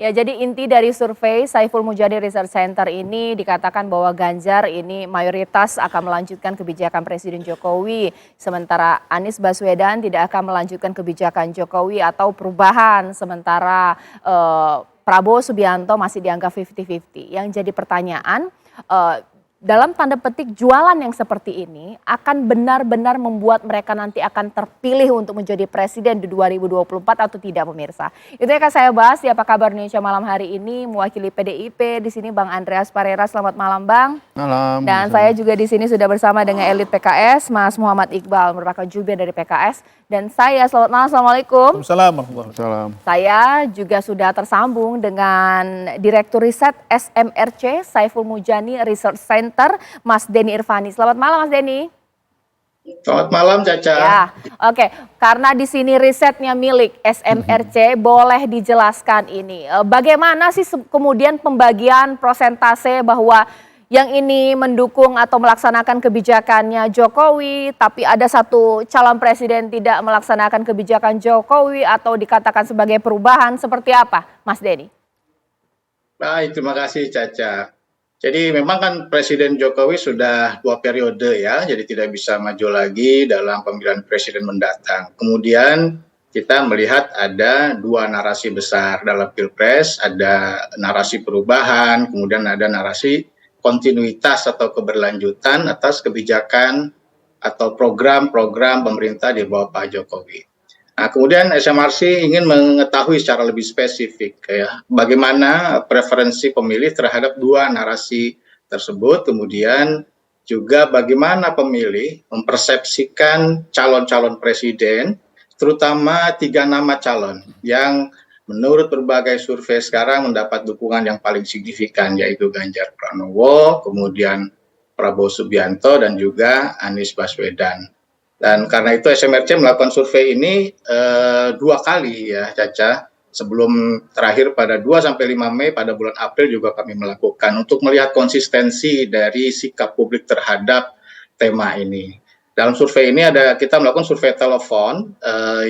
Ya, jadi inti dari survei Saiful Mujani Research Center ini dikatakan bahwa Ganjar ini mayoritas akan melanjutkan kebijakan Presiden Jokowi, sementara Anies Baswedan tidak akan melanjutkan kebijakan Jokowi atau perubahan, sementara Prabowo Subianto masih dianggap 50-50. Yang jadi pertanyaan, dalam tanda petik jualan yang seperti ini akan benar-benar membuat mereka nanti akan terpilih untuk menjadi presiden di 2024 atau tidak, pemirsa. Itu yang akan saya bahas di Apa Kabar Indonesia malam hari ini. Mewakili PDIP di sini Bang Andreas Parera. Selamat malam, Bang. Malam. Dan saya juga di sini sudah bersama dengan elit PKS, Mas Muhammad Iqbal, merupakan jubir dari PKS. Dan saya, selamat malam, assalamualaikum. Waalaikumsalam. Saya juga sudah tersambung dengan Direktur Riset SMRC Saiful Mujani Research Center, Mas Denny Irvani. Selamat malam, Mas Denny. Selamat malam, Caca. Ya, oke. Karena di sini risetnya milik SMRC, boleh dijelaskan ini. Bagaimana sih kemudian pembagian prosentase bahwa yang ini mendukung atau melaksanakan kebijakannya Jokowi, tapi ada satu calon presiden tidak melaksanakan kebijakan Jokowi atau dikatakan sebagai perubahan, seperti apa, Mas Denny? Baik, terima kasih, Caca. Jadi memang kan Presiden Jokowi sudah 2 periode ya, jadi tidak bisa maju lagi dalam pemilihan presiden mendatang. Kemudian kita melihat ada 2 narasi besar dalam Pilpres, ada narasi perubahan, kemudian ada narasi kontinuitas atau keberlanjutan atas kebijakan atau program-program pemerintah di bawah Pak Jokowi. Nah, kemudian SMRC ingin mengetahui secara lebih spesifik ya, bagaimana preferensi pemilih terhadap 2 narasi tersebut, kemudian juga bagaimana pemilih mempersepsikan calon-calon presiden, terutama 3 nama calon yang menurut berbagai survei sekarang mendapat dukungan yang paling signifikan, yaitu Ganjar Pranowo, kemudian Prabowo Subianto, dan juga Anies Baswedan. Dan karena itu SMRC melakukan survei ini 2 kali ya, Caca. Sebelum terakhir pada 2-5 Mei pada bulan April juga kami melakukan untuk melihat konsistensi dari sikap publik terhadap tema ini. Dalam survei ini kita melakukan survei telepon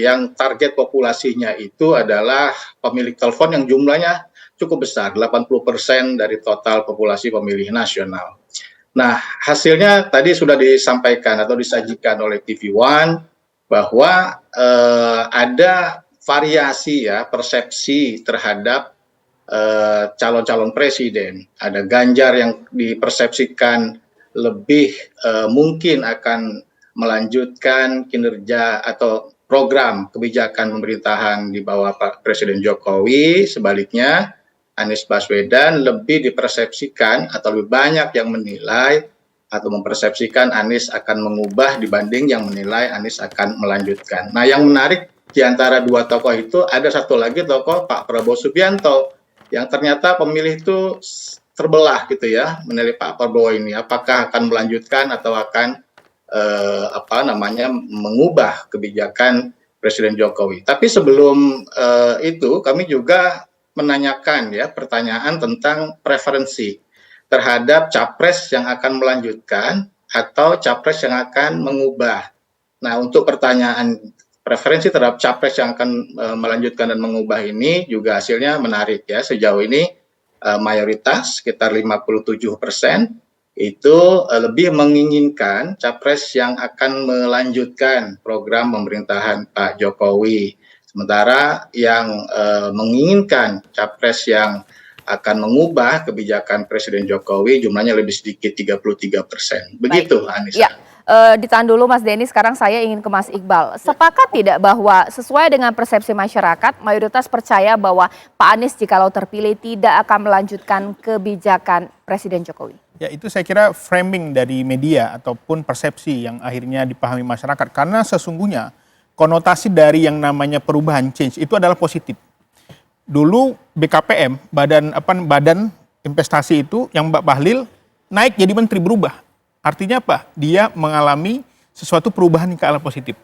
yang target populasinya itu adalah pemilik telepon yang jumlahnya cukup besar, 80% dari total populasi pemilih nasional. Nah, hasilnya tadi sudah disampaikan atau disajikan oleh TV One bahwa ada variasi ya persepsi terhadap calon-calon presiden. Ada Ganjar yang dipersepsikan lebih mungkin akan melanjutkan kinerja atau program kebijakan pemerintahan di bawah Pak Presiden Jokowi. Sebaliknya, Anies Baswedan lebih dipersepsikan atau lebih banyak yang menilai atau mempersepsikan Anies akan mengubah dibanding yang menilai Anies akan melanjutkan. Nah, yang menarik di antara 2 tokoh itu ada satu lagi tokoh Pak Prabowo Subianto yang ternyata pemilih itu terbelah gitu ya, menilai Pak Prabowo ini apakah akan melanjutkan atau akan mengubah kebijakan Presiden Jokowi. Tapi sebelum itu kami juga menanyakan ya pertanyaan tentang preferensi terhadap capres yang akan melanjutkan atau capres yang akan mengubah. Nah, untuk pertanyaan preferensi terhadap capres yang akan melanjutkan dan mengubah ini juga hasilnya menarik ya. Sejauh ini mayoritas sekitar 57% itu lebih menginginkan capres yang akan melanjutkan program pemerintahan Pak Jokowi. Sementara yang menginginkan capres yang akan mengubah kebijakan Presiden Jokowi jumlahnya lebih sedikit, 33%. Begitu, Anissa. Ya. Ditahan dulu Mas Denny, sekarang saya ingin ke Mas Iqbal. Sepakat tidak bahwa sesuai dengan persepsi masyarakat, mayoritas percaya bahwa Pak Anies jikalau terpilih tidak akan melanjutkan kebijakan Presiden Jokowi? Ya, itu saya kira framing dari media ataupun persepsi yang akhirnya dipahami masyarakat. Karena sesungguhnya konotasi dari yang namanya perubahan change itu adalah positif. Dulu BKPM, badan investasi itu yang Mbak Bahlil naik jadi menteri berubah. Artinya apa? Dia mengalami sesuatu perubahan yang ke arah positif.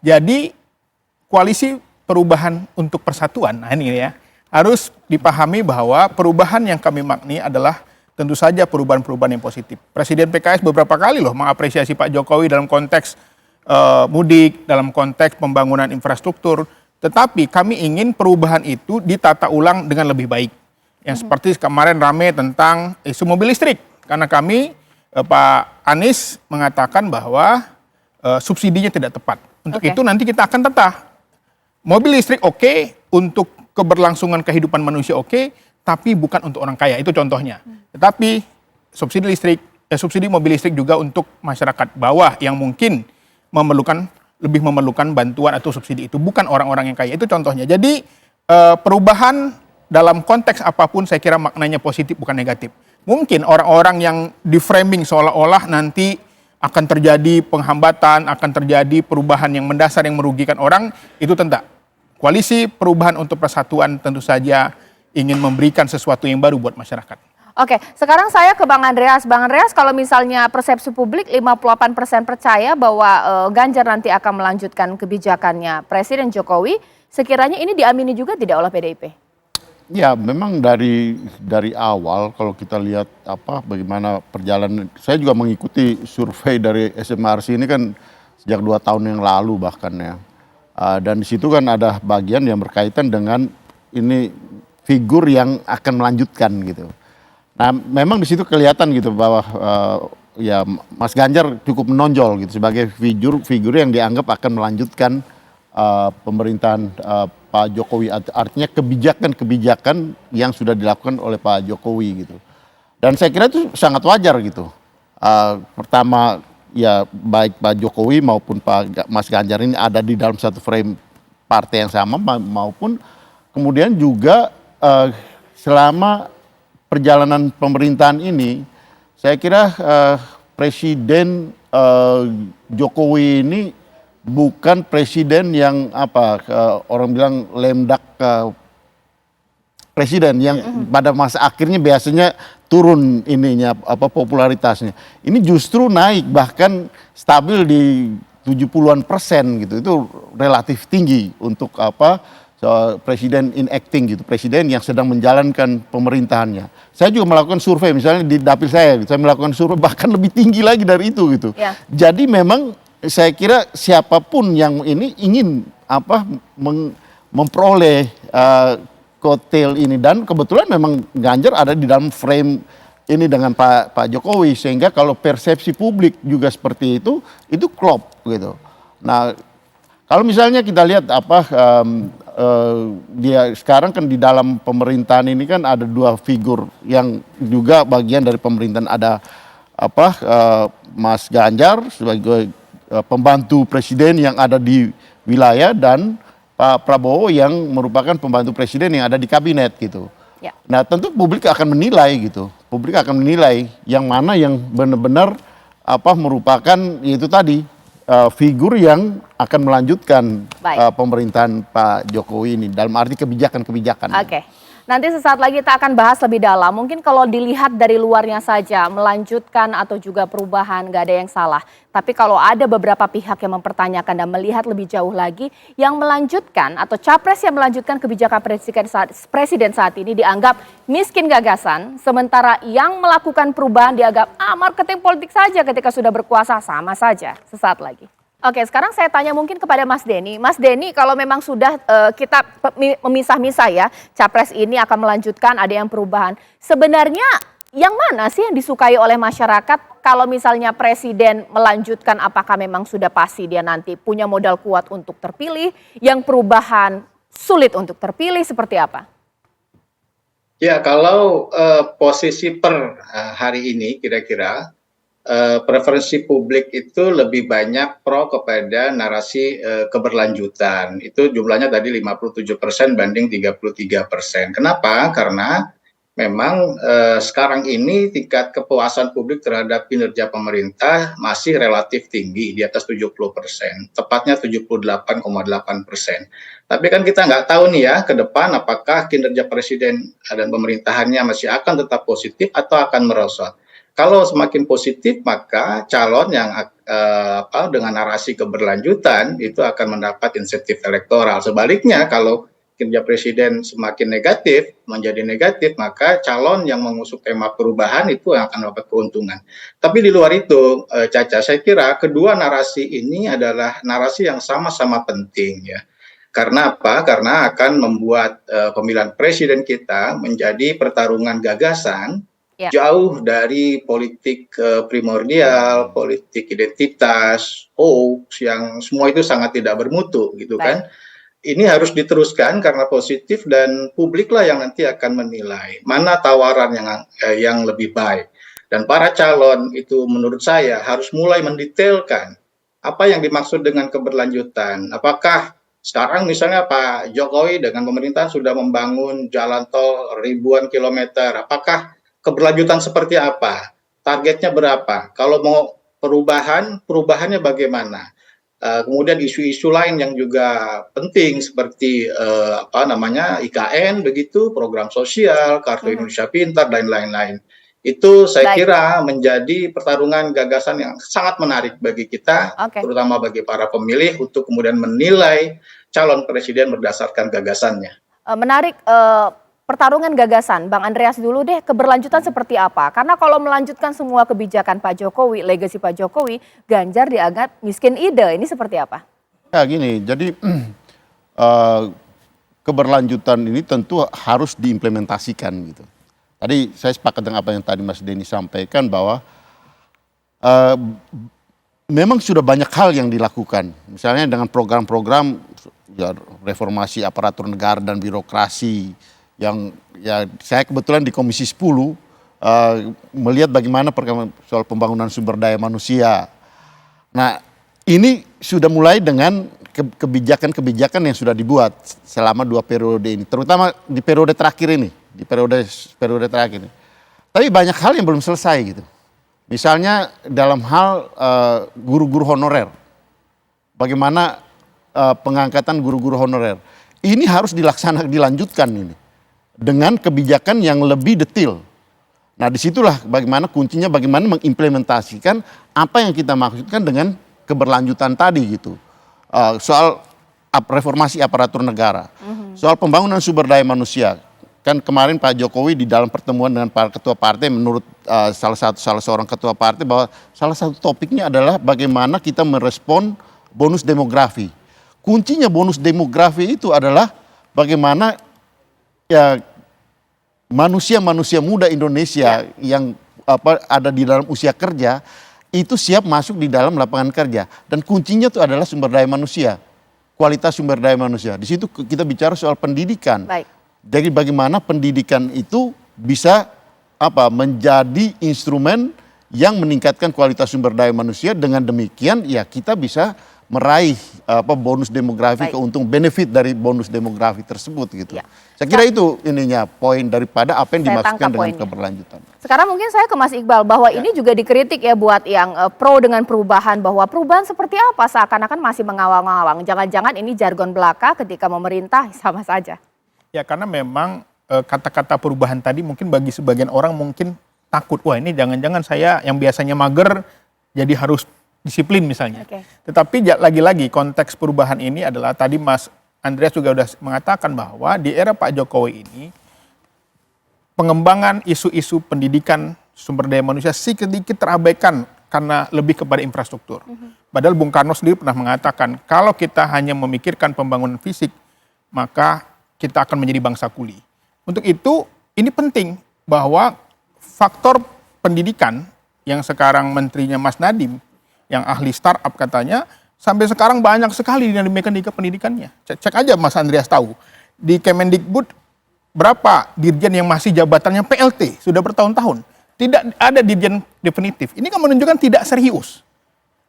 Jadi koalisi perubahan untuk persatuan, nah ini ya, harus dipahami bahwa perubahan yang kami makni adalah tentu saja perubahan-perubahan yang positif. Presiden PKS beberapa kali loh mengapresiasi Pak Jokowi dalam konteks mudik, dalam konteks pembangunan infrastruktur. Tetapi kami ingin perubahan itu ditata ulang dengan lebih baik. Yang seperti kemarin rame tentang isu mobil listrik. Karena kami, Pak Anies mengatakan bahwa subsidinya tidak tepat. Untuk itu nanti kita akan tata. Mobil listrik oke, untuk keberlangsungan kehidupan manusia oke, tapi bukan untuk orang kaya. Itu contohnya. Tetapi subsidi mobil listrik juga untuk masyarakat bawah yang mungkin lebih memerlukan bantuan atau subsidi itu, bukan orang-orang yang kaya. Itu contohnya. Jadi perubahan dalam konteks apapun saya kira maknanya positif bukan negatif. Mungkin orang-orang yang di-framing seolah-olah nanti akan terjadi penghambatan, akan terjadi perubahan yang mendasar yang merugikan orang, itu tentu. Koalisi Perubahan untuk Persatuan tentu saja ingin memberikan sesuatu yang baru buat masyarakat. Oke, sekarang saya ke Bang Andreas. Bang Andreas, kalau misalnya persepsi publik 58% percaya bahwa Ganjar nanti akan melanjutkan kebijakannya Presiden Jokowi, sekiranya ini diamini juga tidak oleh PDIP? Ya, memang dari awal kalau kita lihat bagaimana perjalanan, saya juga mengikuti survei dari SMRC ini kan sejak 2 tahun yang lalu bahkan ya. Dan di situ kan ada bagian yang berkaitan dengan ini figur yang akan melanjutkan gitu. Nah, memang di situ kelihatan gitu bahwa ya Mas Ganjar cukup menonjol gitu sebagai figur yang dianggap akan melanjutkan pemerintahan Pak Jokowi, artinya kebijakan-kebijakan yang sudah dilakukan oleh Pak Jokowi gitu. Dan saya kira itu sangat wajar gitu. Pertama ya baik Pak Jokowi maupun Pak Mas Ganjar ini ada di dalam satu frame partai yang sama, maupun kemudian juga selama perjalanan pemerintahan ini saya kira Presiden Jokowi ini bukan presiden yang orang bilang lemdak presiden yang pada masa akhirnya biasanya turun ininya popularitasnya. Ini justru naik, bahkan stabil di 70-an% gitu. Itu relatif tinggi untuk presiden in acting gitu, presiden yang sedang menjalankan pemerintahannya. Saya juga melakukan survei misalnya di dapil saya melakukan survei bahkan lebih tinggi lagi dari itu gitu. Ya. Jadi memang saya kira siapapun yang ini ingin memperoleh kotel ini, dan kebetulan memang Ganjar ada di dalam frame ini dengan Pak Jokowi, sehingga kalau persepsi publik juga seperti itu klop gitu. Nah, kalau misalnya kita lihat dia sekarang kan di dalam pemerintahan ini kan ada 2 figur yang juga bagian dari pemerintahan, ada Mas Ganjar sebagai pembantu presiden yang ada di wilayah, dan Pak Prabowo yang merupakan pembantu presiden yang ada di kabinet gitu. Ya. Nah, tentu publik akan menilai gitu. Publik akan menilai yang mana yang benar-benar merupakan yaitu tadi figur yang akan melanjutkan pemerintahan Pak Jokowi ini dalam arti kebijakan-kebijakan. Oke. Nanti sesaat lagi kita akan bahas lebih dalam. Mungkin kalau dilihat dari luarnya saja, melanjutkan atau juga perubahan, nggak ada yang salah. Tapi kalau ada beberapa pihak yang mempertanyakan dan melihat lebih jauh lagi, yang melanjutkan atau capres yang melanjutkan kebijakan presiden saat ini dianggap miskin gagasan, sementara yang melakukan perubahan dianggap marketing politik saja ketika sudah berkuasa, sama saja. Sesaat lagi. Oke, sekarang saya tanya mungkin kepada Mas Denny. Mas Denny, kalau memang sudah kita memisah-misah ya, capres ini akan melanjutkan, ada yang perubahan. Sebenarnya yang mana sih yang disukai oleh masyarakat kalau misalnya presiden melanjutkan, apakah memang sudah pasti dia nanti punya modal kuat untuk terpilih, yang perubahan sulit untuk terpilih, seperti apa? Ya, kalau posisi per hari ini kira-kira, preferensi publik itu lebih banyak pro kepada narasi keberlanjutan. Itu jumlahnya tadi 57% banding 33%. Kenapa? Karena memang sekarang ini tingkat kepuasan publik terhadap kinerja pemerintah masih relatif tinggi, di atas 70%, tepatnya 78,8%. Tapi kan kita nggak tahu nih ya ke depan apakah kinerja presiden dan pemerintahannya masih akan tetap positif atau akan merosot. Kalau semakin positif, maka calon yang dengan narasi keberlanjutan itu akan mendapat insentif elektoral. Sebaliknya, kalau kinerja presiden semakin negatif, menjadi negatif, maka calon yang mengusung tema perubahan itu yang akan dapat keuntungan. Tapi di luar itu, Caca, saya kira kedua narasi ini adalah narasi yang sama-sama penting ya. Karena apa? Karena akan membuat pemilihan presiden kita menjadi pertarungan gagasan Ya, jauh dari politik primordial, politik identitas, hoax yang semua itu sangat tidak bermutu gitu baik. kan. Ini harus diteruskan karena positif dan publiklah yang nanti akan menilai mana tawaran yang lebih baik. Dan para calon itu menurut saya harus mulai mendetailkan apa yang dimaksud dengan keberlanjutan. Apakah sekarang misalnya Pak Jokowi dengan pemerintahan sudah membangun jalan tol ribuan kilometer. Apakah keberlanjutan seperti apa? Targetnya berapa? Kalau mau perubahannya bagaimana? Kemudian isu-isu lain yang juga penting seperti IKN begitu, program sosial, Kartu Indonesia Pintar dan lain-lain. Itu saya Baik. kira menjadi pertarungan gagasan yang sangat menarik bagi kita, Oke. terutama bagi para pemilih untuk kemudian menilai calon presiden berdasarkan gagasannya. Menarik, pertarungan gagasan. Bang Andreas dulu deh, keberlanjutan seperti apa? Karena kalau melanjutkan semua kebijakan Pak Jokowi, legasi Pak Jokowi, Ganjar dianggap miskin ide. Ini seperti apa? Ya gini, jadi keberlanjutan ini tentu harus diimplementasikan gitu. Tadi saya sepakat dengan apa yang tadi Mas Denny sampaikan bahwa memang sudah banyak hal yang dilakukan. Misalnya dengan program-program ya, reformasi aparatur negara dan birokrasi yang ya saya kebetulan di Komisi 10 melihat bagaimana soal pembangunan sumber daya manusia. Nah, ini sudah mulai dengan kebijakan-kebijakan yang sudah dibuat selama 2 periode ini, terutama di periode terakhir ini, di periode terakhir ini. Tapi banyak hal yang belum selesai gitu. Misalnya dalam hal guru-guru honorer, bagaimana pengangkatan guru-guru honorer, ini harus dilanjutkan ini dengan kebijakan yang lebih detail. Nah disitulah bagaimana kuncinya, bagaimana mengimplementasikan apa yang kita maksudkan dengan keberlanjutan tadi gitu. Soal reformasi aparatur negara, soal pembangunan sumber daya manusia. Kan kemarin Pak Jokowi di dalam pertemuan dengan para ketua partai, menurut salah seorang ketua partai, bahwa salah satu topiknya adalah bagaimana kita merespon bonus demografi. Kuncinya bonus demografi itu adalah bagaimana ya manusia-manusia muda Indonesia yang ada di dalam usia kerja itu siap masuk di dalam lapangan kerja, dan kuncinya itu adalah sumber daya manusia, kualitas sumber daya manusia. Di situ kita bicara soal pendidikan. Baik. Jadi bagaimana pendidikan itu bisa menjadi instrumen yang meningkatkan kualitas sumber daya manusia, dengan demikian ya kita bisa meraih bonus demografi, keuntungan benefit dari bonus demografi tersebut gitu. Ya. Saya kira itu ininya poin daripada apa yang dimaksudkan dengan poinnya. keberlanjutan. Sekarang mungkin saya ke Mas Iqbal, bahwa ini juga dikritik ya buat yang pro dengan perubahan, bahwa perubahan seperti apa seakan-akan masih mengawang-awang. Jangan-jangan ini jargon belaka ketika memerintah sama saja. Ya karena memang kata-kata perubahan tadi mungkin bagi sebagian orang mungkin takut, wah ini jangan-jangan saya yang biasanya mager jadi harus disiplin misalnya. Oke. Tetapi lagi-lagi konteks perubahan ini adalah tadi Mas Andreas juga sudah mengatakan bahwa di era Pak Jokowi ini pengembangan isu-isu pendidikan sumber daya manusia sedikit terabaikan karena lebih kepada infrastruktur. Padahal Bung Karno sendiri pernah mengatakan kalau kita hanya memikirkan pembangunan fisik maka kita akan menjadi bangsa kuli. Untuk itu ini penting bahwa faktor pendidikan yang sekarang menterinya Mas Nadiem yang ahli startup katanya sampai sekarang banyak sekali dinamika pendidikannya. Cek aja Mas Andreas tahu di Kemendikbud berapa dirjen yang masih jabatannya PLT sudah bertahun-tahun, tidak ada dirjen definitif. Ini kan menunjukkan tidak serius.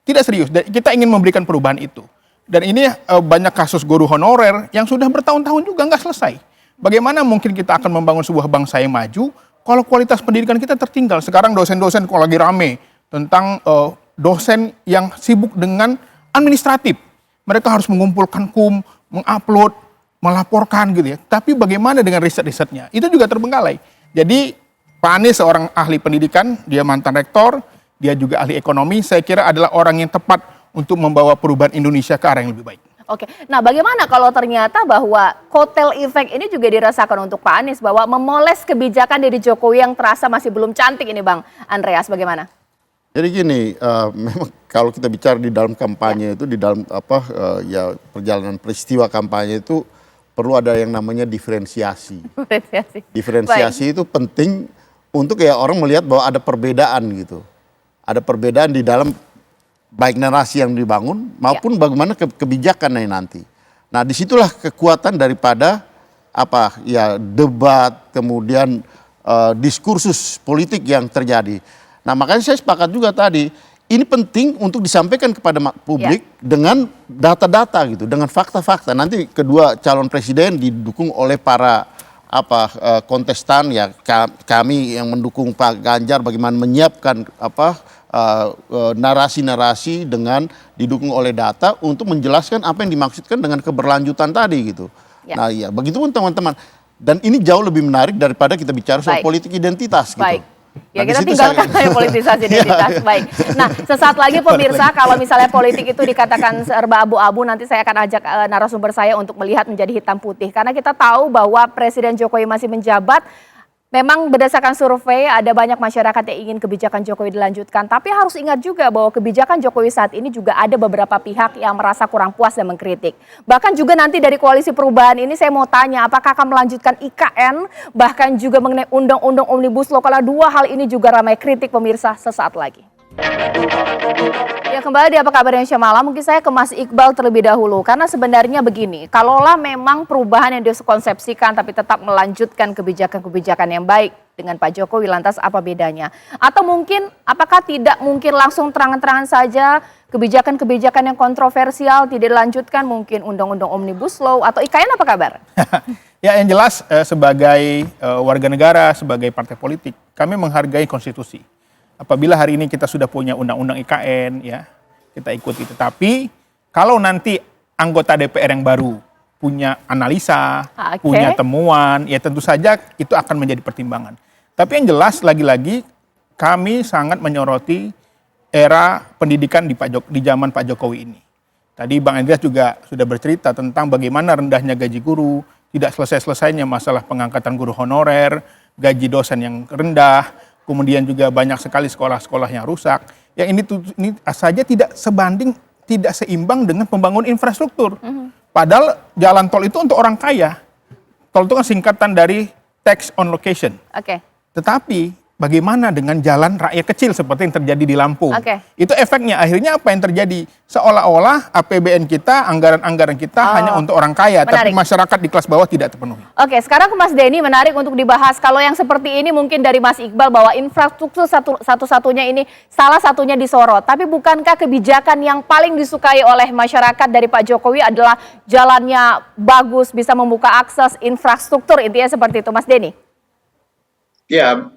Tidak serius. Dan kita ingin memberikan perubahan itu. Dan ini banyak kasus guru honorer yang sudah bertahun-tahun juga nggak selesai. Bagaimana mungkin kita akan membangun sebuah bangsa yang maju kalau kualitas pendidikan kita tertinggal? Sekarang dosen-dosen kalau lagi rame tentang dosen yang sibuk dengan administratif. Mereka harus mengumpulkan mengupload, melaporkan gitu ya. Tapi bagaimana dengan riset-risetnya? Itu juga terbengkalai. Jadi Pak Anies seorang ahli pendidikan, dia mantan rektor, dia juga ahli ekonomi. Saya kira adalah orang yang tepat untuk membawa perubahan Indonesia ke arah yang lebih baik. Oke, nah bagaimana kalau ternyata bahwa kotel efek ini juga dirasakan untuk Pak Anies, bahwa memoles kebijakan dari Jokowi yang terasa masih belum cantik ini Bang Andreas, bagaimana? Jadi gini, memang kalau kita bicara di dalam kampanye itu, di dalam ya perjalanan peristiwa kampanye itu perlu ada yang namanya diferensiasi. Diferensiasi itu penting untuk ya orang melihat bahwa ada perbedaan gitu. Ada perbedaan di dalam baik narasi yang dibangun maupun bagaimana kebijakannya nanti. Nah, disitulah kekuatan daripada debat, kemudian diskursus politik yang terjadi. Nah, makanya saya sepakat juga tadi, ini penting untuk disampaikan kepada publik dengan data-data gitu, dengan fakta-fakta. Nanti kedua calon presiden didukung oleh para kontestan ya, kami yang mendukung Pak Ganjar bagaimana menyiapkan narasi-narasi dengan didukung oleh data untuk menjelaskan apa yang dimaksudkan dengan keberlanjutan tadi gitu. Nah, iya, begitu pun teman-teman. Dan ini jauh lebih menarik daripada kita bicara soal politik identitas gitu. Ya, kita tinggalkan politisasi identitas. Baik. Nah, sesaat lagi pemirsa, kalau misalnya politik itu dikatakan serba abu-abu, nanti saya akan ajak narasumber saya untuk melihat menjadi hitam putih. Karena kita tahu bahwa Presiden Jokowi masih menjabat. Memang berdasarkan survei ada banyak masyarakat yang ingin kebijakan Jokowi dilanjutkan. Tapi harus ingat juga bahwa kebijakan Jokowi saat ini juga ada beberapa pihak yang merasa kurang puas dan mengkritik. Bahkan juga nanti dari Koalisi Perubahan ini saya mau tanya apakah akan melanjutkan IKN, bahkan juga mengenai Undang-Undang Omnibus Law. Kalau dua hal ini juga ramai kritik pemirsa sesaat lagi. Ya, kembali di Apa Kabar Indonesia Malam, mungkin saya ke Mas Iqbal terlebih dahulu. Karena sebenarnya begini, kalaulah memang perubahan yang dikonsepsikan tapi tetap melanjutkan kebijakan-kebijakan yang baik dengan Pak Jokowi, lantas apa bedanya? Atau mungkin, apakah tidak mungkin langsung terang-terangan saja kebijakan-kebijakan yang kontroversial tidak dilanjutkan, mungkin Undang-Undang Omnibus Law atau IKN, apa kabar? Ya, yang jelas sebagai warga negara, sebagai partai politik, kami menghargai konstitusi. Apabila hari ini kita sudah punya undang-undang IKN, ya kita ikuti. Tetapi kalau nanti anggota DPR yang baru punya analisa, punya temuan, ya tentu saja itu akan menjadi pertimbangan. Tapi yang jelas lagi-lagi kami sangat menyoroti era pendidikan di zaman Pak Jokowi ini. Tadi Bang Andreas juga sudah bercerita tentang bagaimana rendahnya gaji guru, tidak selesai-selesainya masalah pengangkatan guru honorer, gaji dosen yang rendah. Kemudian juga banyak sekali sekolah-sekolah yang rusak. Yang ini saja tidak sebanding, tidak seimbang dengan pembangunan infrastruktur. Padahal jalan tol itu untuk orang kaya. Tol itu kan singkatan dari tax on location. Tetapi bagaimana dengan jalan rakyat kecil seperti yang terjadi di Lampung? Itu efeknya akhirnya apa yang terjadi? Seolah-olah APBN kita, anggaran-anggaran kita hanya untuk orang kaya, tapi masyarakat di kelas bawah tidak terpenuhi. Sekarang ke Mas Denny, menarik untuk dibahas. Kalau yang seperti ini mungkin dari Mas Iqbal bahwa infrastruktur satu-satunya ini salah satunya disorot. Tapi bukankah kebijakan yang paling disukai oleh masyarakat dari Pak Jokowi adalah jalannya bagus, bisa membuka akses infrastruktur, intinya seperti itu, Mas Denny? Ya,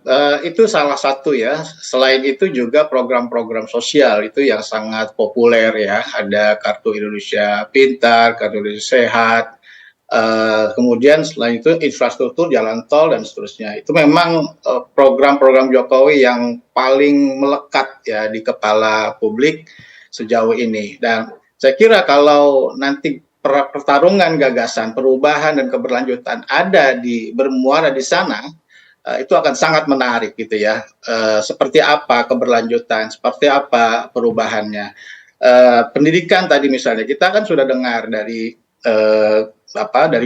itu salah satu ya. Selain itu juga program-program sosial itu yang sangat populer ya. Ada Kartu Indonesia Pintar, Kartu Indonesia Sehat. Kemudian selain itu infrastruktur, jalan tol dan seterusnya. Itu memang program-program Jokowi yang paling melekat ya di kepala publik sejauh ini. Dan saya kira kalau nanti pertarungan gagasan, perubahan dan keberlanjutan bermuara di sana, itu akan sangat menarik gitu ya. Seperti apa keberlanjutan, seperti apa perubahannya. Pendidikan tadi misalnya kita kan sudah dengar dari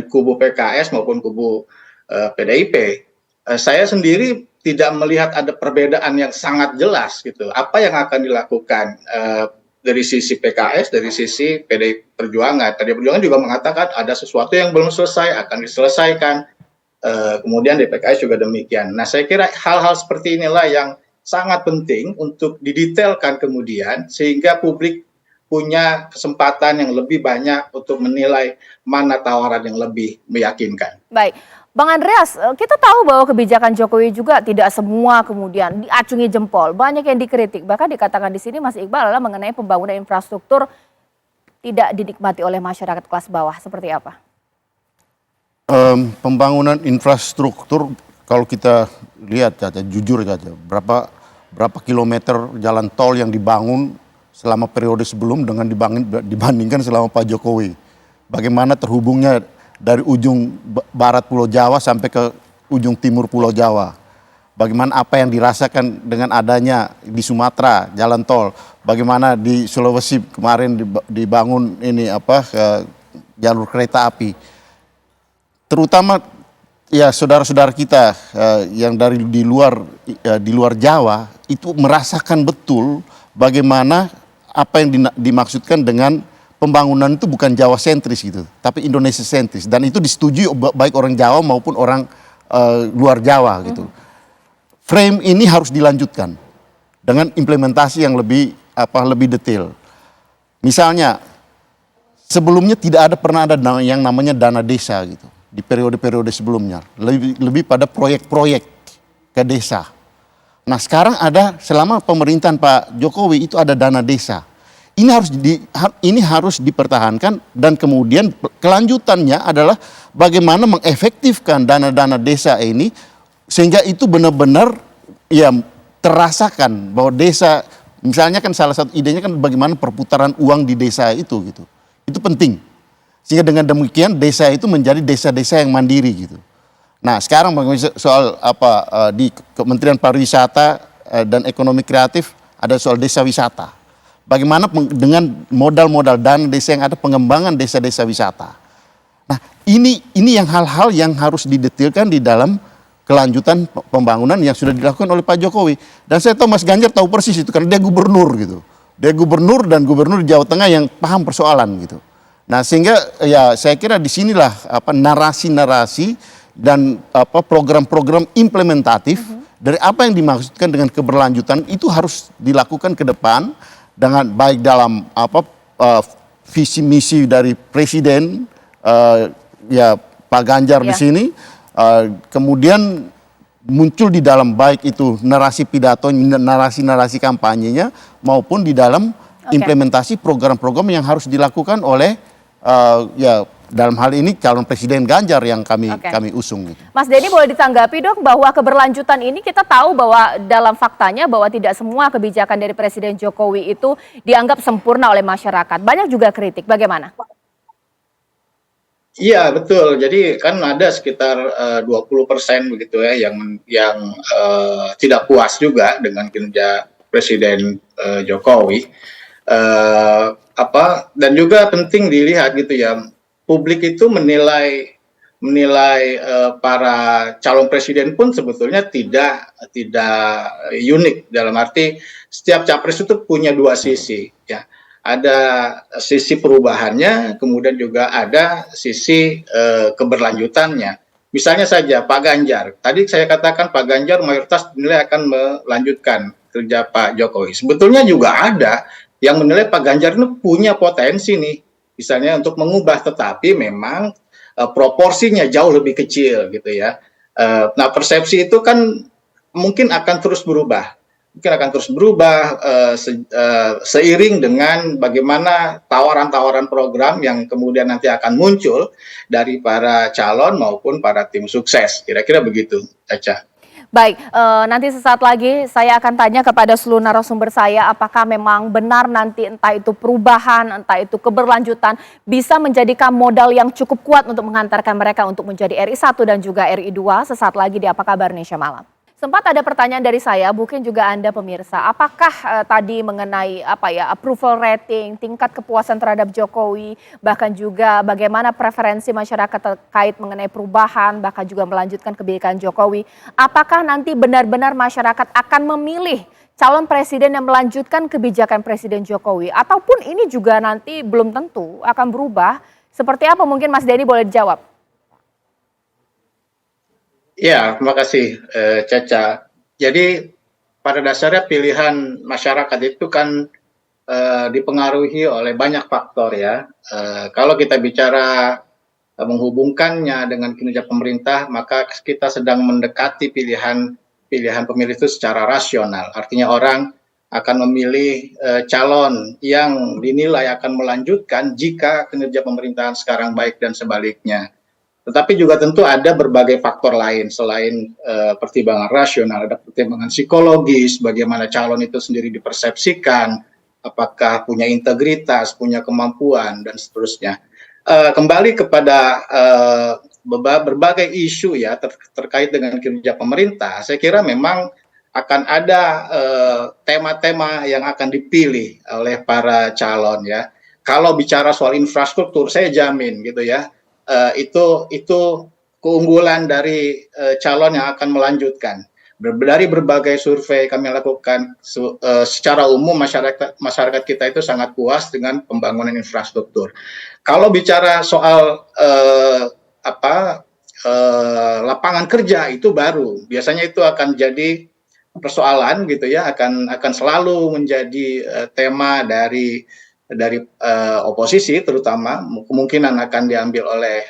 kubu PKS maupun kubu PDIP. Saya sendiri tidak melihat ada perbedaan yang sangat jelas gitu. Apa yang akan dilakukan dari sisi PKS, dari sisi PDI Perjuangan. PDI Perjuangan juga mengatakan ada sesuatu yang belum selesai akan diselesaikan. Kemudian di PKS juga demikian. Nah, saya kira hal-hal seperti inilah yang sangat penting untuk didetailkan kemudian sehingga publik punya kesempatan yang lebih banyak untuk menilai mana tawaran yang lebih meyakinkan. Baik, Bang Andreas, kita tahu bahwa kebijakan Jokowi juga tidak semua kemudian diacungi jempol, banyak yang dikritik. Bahkan dikatakan di sini Mas Iqbal adalah mengenai pembangunan infrastruktur tidak dinikmati oleh masyarakat kelas bawah. Seperti apa? Pembangunan infrastruktur kalau kita lihat Caca, jujur Caca, berapa kilometer jalan tol yang dibangun selama periode sebelum dengan dibandingkan selama Pak Jokowi. Bagaimana terhubungnya dari ujung barat Pulau Jawa sampai ke ujung timur Pulau Jawa. bagaimana apa yang dirasakan dengan adanya di Sumatera jalan tol, bagaimana di Sulawesi kemarin dibangun ini jalur kereta api. Terutama ya saudara-saudara kita yang dari di luar Jawa itu merasakan betul bagaimana apa yang dimaksudkan dengan pembangunan itu bukan Jawa sentris gitu, tapi Indonesia sentris, dan itu disetujui baik orang Jawa maupun orang luar Jawa gitu. Frame ini harus dilanjutkan dengan implementasi yang lebih detail. Misalnya sebelumnya pernah ada yang namanya dana desa gitu di periode-periode sebelumnya, lebih pada proyek-proyek ke desa. Nah sekarang selama pemerintahan Pak Jokowi itu ada dana desa. Ini harus dipertahankan, dan kemudian kelanjutannya adalah bagaimana mengefektifkan dana-dana desa ini sehingga itu benar-benar ya terasakan bahwa desa, misalnya kan salah satu idenya kan bagaimana perputaran uang di desa itu gitu. Itu penting. Sehingga dengan demikian desa itu menjadi desa-desa yang mandiri gitu. Nah, sekarang soal di Kementerian Pariwisata dan Ekonomi Kreatif ada soal desa wisata. Bagaimana dengan modal-modal dana desa yang ada, pengembangan desa-desa wisata. Nah, ini yang hal-hal yang harus didetilkan di dalam kelanjutan pembangunan yang sudah dilakukan oleh Pak Jokowi. Dan saya tahu Mas Ganjar tahu persis itu karena dia gubernur gitu. Dia gubernur di Jawa Tengah yang paham persoalan gitu. Nah, sehingga ya saya kira disinilah narasi-narasi dan program-program implementatif dari apa yang dimaksudkan dengan keberlanjutan itu harus dilakukan ke depan dengan baik dalam visi misi dari Presiden ya Pak Ganjar di sini. Kemudian muncul di dalam baik itu narasi pidato, narasi kampanyenya maupun di dalam implementasi program-program yang harus dilakukan oleh ya dalam hal ini calon Presiden Ganjar yang kami usung. Mas Denny boleh ditanggapi dok bahwa keberlanjutan ini kita tahu bahwa dalam faktanya bahwa tidak semua kebijakan dari Presiden Jokowi itu dianggap sempurna oleh masyarakat. Banyak juga kritik. Bagaimana? Iya betul. Jadi kan ada sekitar 20% begitu ya yang tidak puas juga dengan kinerja Presiden Jokowi. Dan juga penting dilihat gitu ya, publik itu menilai para calon presiden pun sebetulnya tidak unik, dalam arti setiap capres itu punya dua sisi ya. Ada sisi perubahannya, kemudian juga ada sisi keberlanjutannya. Misalnya saja Pak Ganjar, tadi saya katakan Pak Ganjar mayoritas dinilai akan melanjutkan kerja Pak Jokowi. Sebetulnya juga ada yang menilai Pak Ganjar itu punya potensi nih, misalnya untuk mengubah, tetapi memang proporsinya jauh lebih kecil gitu ya. Nah persepsi itu kan mungkin akan terus berubah. Seiring dengan bagaimana tawaran-tawaran program yang kemudian nanti akan muncul dari para calon maupun para tim sukses. Kira-kira begitu, Caca. Baik, nanti sesaat lagi saya akan tanya kepada seluruh narasumber saya apakah memang benar nanti entah itu perubahan, entah itu keberlanjutan bisa menjadikan modal yang cukup kuat untuk menghantarkan mereka untuk menjadi RI 1 dan juga RI 2 sesaat lagi di Apa Kabar Indonesia Malam. Sempat ada pertanyaan dari saya, mungkin juga Anda pemirsa, apakah tadi mengenai approval rating, tingkat kepuasan terhadap Jokowi, bahkan juga bagaimana preferensi masyarakat terkait mengenai perubahan, bahkan juga melanjutkan kebijakan Jokowi, apakah nanti benar-benar masyarakat akan memilih calon presiden yang melanjutkan kebijakan Presiden Jokowi, ataupun ini juga nanti belum tentu akan berubah, seperti apa mungkin Mas Denny boleh dijawab? Ya, terima kasih Caca. Jadi pada dasarnya pilihan masyarakat itu kan dipengaruhi oleh banyak faktor ya. Kalau kita bicara menghubungkannya dengan kinerja pemerintah, maka kita sedang mendekati pilihan pemilih itu secara rasional. Artinya orang akan memilih calon yang dinilai akan melanjutkan jika kinerja pemerintahan sekarang baik dan sebaliknya. Tetapi juga tentu ada berbagai faktor lain selain pertimbangan rasional, ada pertimbangan psikologis, bagaimana calon itu sendiri dipersepsikan, apakah punya integritas, punya kemampuan, dan seterusnya. Kembali kepada berbagai isu ya terkait dengan kinerja pemerintah, saya kira memang akan ada tema-tema yang akan dipilih oleh para calon ya. Kalau bicara soal infrastruktur, saya jamin gitu ya, itu keunggulan dari calon yang akan melanjutkan. Dari berbagai survei kami lakukan, secara umum masyarakat kita itu sangat puas dengan pembangunan infrastruktur. Kalau bicara soal lapangan kerja, itu baru. Biasanya itu akan jadi persoalan gitu ya, akan selalu menjadi tema dari oposisi, terutama kemungkinan akan diambil oleh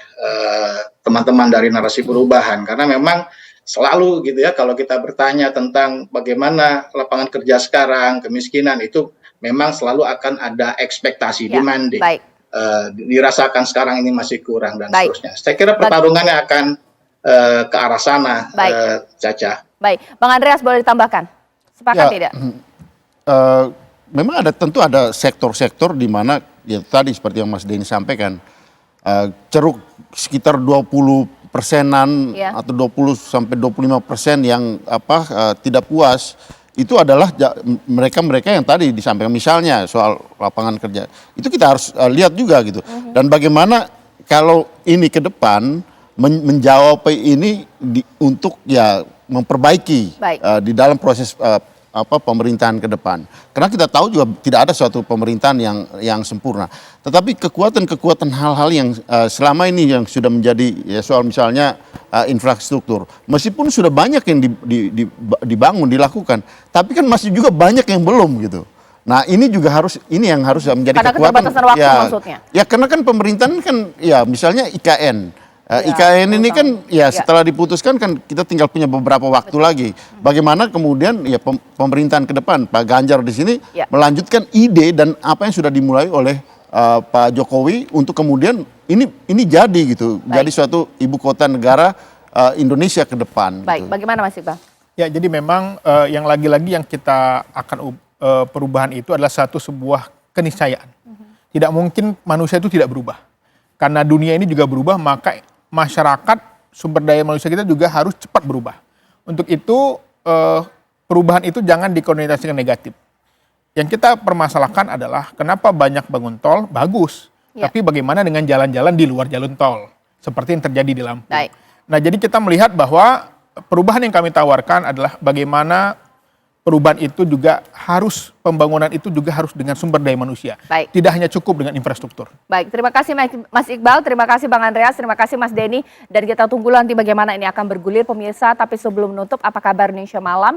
teman-teman dari narasi perubahan, karena memang selalu gitu ya, kalau kita bertanya tentang bagaimana lapangan kerja sekarang, kemiskinan, itu memang selalu akan ada ekspektasi, demanding. Baik. Dirasakan sekarang ini masih kurang dan Baik. seterusnya. Saya kira pertarungannya akan ke arah sana, Caca. Baik, Bang Andreas boleh ditambahkan? Sepakat tidak? Memang tentu ada sektor-sektor di mana ya tadi seperti yang Mas Denny sampaikan, ceruk sekitar 20%-an atau 20 sampai 25% yang tidak puas, itu adalah mereka yang tadi disampaikan, misalnya soal lapangan kerja. Itu kita harus lihat juga gitu. Dan bagaimana kalau ini ke depan menjawab ini untuk ya memperbaiki di dalam proses pemerintahan ke depan. Karena kita tahu juga tidak ada suatu pemerintahan yang sempurna. Tetapi kekuatan hal-hal yang selama ini yang sudah menjadi ya soal misalnya infrastruktur, meskipun sudah banyak yang dibangun, dilakukan, tapi kan masih juga banyak yang belum gitu. Nah ini yang harus menjadi karena kekuatan. Keterbatasan waktu maksudnya. Ya karena kan pemerintahan kan ya misalnya IKN. IKN ini kan ya setelah diputuskan kan kita tinggal punya beberapa waktu lagi. Bagaimana kemudian ya pemerintahan ke depan Pak Ganjar di sini melanjutkan ide dan apa yang sudah dimulai oleh Pak Jokowi untuk kemudian ini jadi gitu. Jadi suatu ibu kota negara Indonesia ke depan. Baik, gitu. bagaimana Mas Iqbal? Ya, jadi memang yang lagi-lagi yang kita akan perubahan itu adalah sebuah keniscayaan. Tidak mungkin manusia itu tidak berubah. Karena dunia ini juga berubah, maka masyarakat, sumber daya manusia kita juga harus cepat berubah. Untuk itu perubahan itu jangan dikonotasikan negatif. Yang kita permasalahkan adalah kenapa banyak bangun tol, bagus. Tapi bagaimana dengan jalan-jalan di luar jalur tol. Seperti yang terjadi di Lampung. Nah jadi kita melihat bahwa perubahan yang kami tawarkan adalah bagaimana perubahan itu juga harus, pembangunan itu juga harus dengan sumber daya manusia. Tidak hanya cukup dengan infrastruktur. Baik, terima kasih Mas Iqbal, terima kasih Bang Andreas, terima kasih Mas Denny. Dan kita tunggu nanti bagaimana ini akan bergulir pemirsa. Tapi sebelum menutup, apa kabar Indonesia Malam?